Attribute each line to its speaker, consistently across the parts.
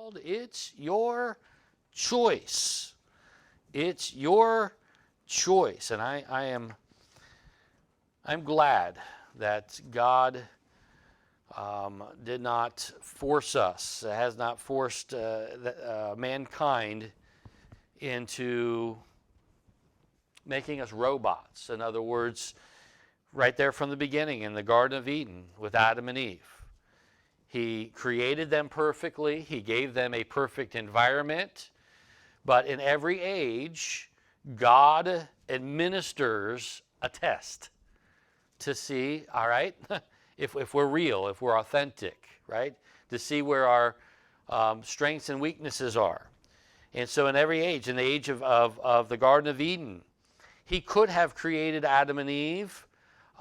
Speaker 1: called, it's your choice. It's your choice. And I'm glad that God did not force us, has not forced mankind into making us robots. In other words, right there from the beginning in the Garden of Eden with Adam and Eve, He created them perfectly. He gave them a perfect environment. But in every age, God administers a test to see, all right, if we're real, if we're authentic, right? To see where our strengths and weaknesses are. And so in every age, in the age of the Garden of Eden, He could have created Adam and Eve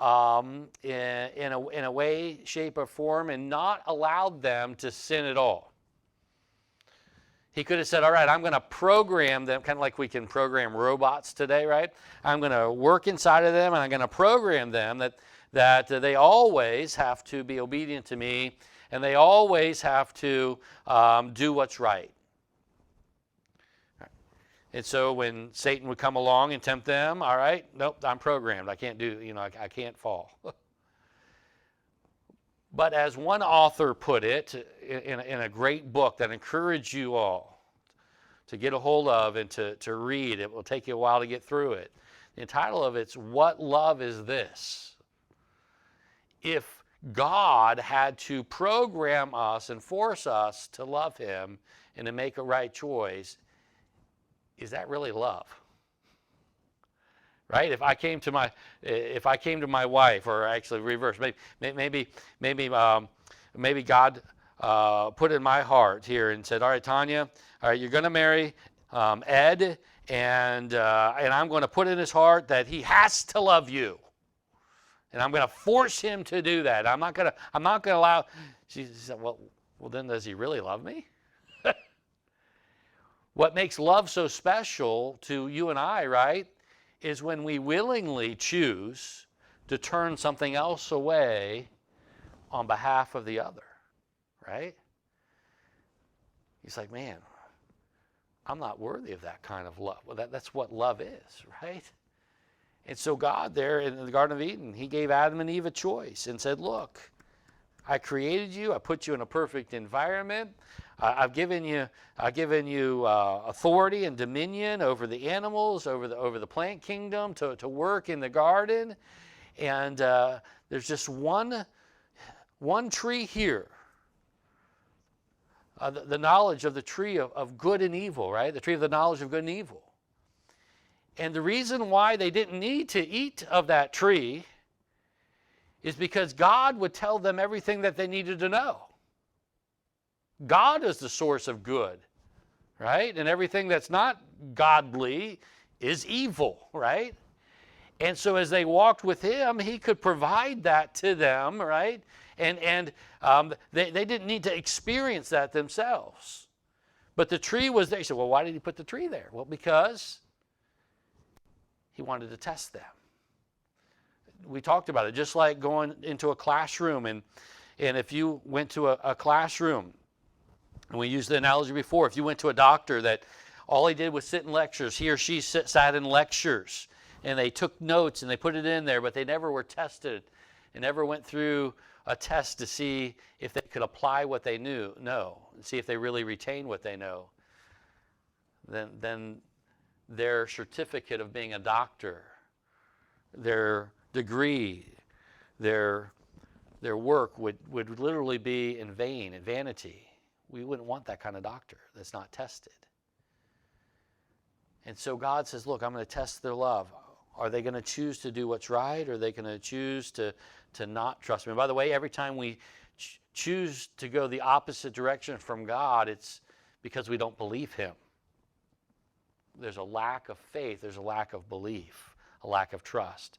Speaker 1: in a way, shape, or form and not allowed them to sin at all. He could have said, all right, I'm going to program them, kind of like we can program robots today, right? I'm going to work inside of them and I'm going to program them that they always have to be obedient to me and they always have to do what's right. And so when Satan would come along and tempt them, all right, nope, I'm programmed. I can't do, I can't fall. But as one author put it in a great book that encouraged you all to get a hold of and to read, it will take you a while to get through it. The title of it's What Love Is This? If God had to program us and force us to love Him and to make a right choice, is that really love? Right? If I came to my wife, or actually reverse, maybe God put in my heart here and said, all right, Tanya, all right, you're going to marry Ed, and I'm going to put in his heart that he has to love you, and I'm going to force him to do that. I'm not going to allow. She said, well, then does he really love me? What makes love so special to you and I, right, is when we willingly choose to turn something else away on behalf of the other, right? He's like, man, I'm not worthy of that kind of love. Well, that's what love is, right? And so God there in the Garden of Eden, He gave Adam and Eve a choice and said, look, I created you. I put you in a perfect environment. I've given you authority and dominion over the animals, over the plant kingdom, to work in the garden. And there's just one tree here. The knowledge of the tree of good and evil, right? The tree of the knowledge of good and evil. And the reason why they didn't need to eat of that tree is because God would tell them everything that they needed to know. God is the source of good, right? And everything that's not godly is evil, right? And so as they walked with Him, He could provide that to them, right? And they didn't need to experience that themselves. But the tree was there. You said, well, why did He put the tree there? Well, because He wanted to test them. We talked about it, just like going into a classroom. And if you went to a classroom, and we used the analogy before, if you went to a doctor that all he did was sit in lectures, he or she sat in lectures, and they took notes and they put it in there, but they never were tested and never went through a test to see if they could apply what they know, and see if they really retain what they know, then their certificate of being a doctor, their degree, their work would literally be in vain, in vanity. We wouldn't want that kind of doctor that's not tested. And so God says, look, I'm going to test their love. Are they going to choose to do what's right, or are they going to choose to not trust me? And by the way, every time we choose to go the opposite direction from God, it's because we don't believe Him. There's a lack of faith. There's a lack of belief, a lack of trust.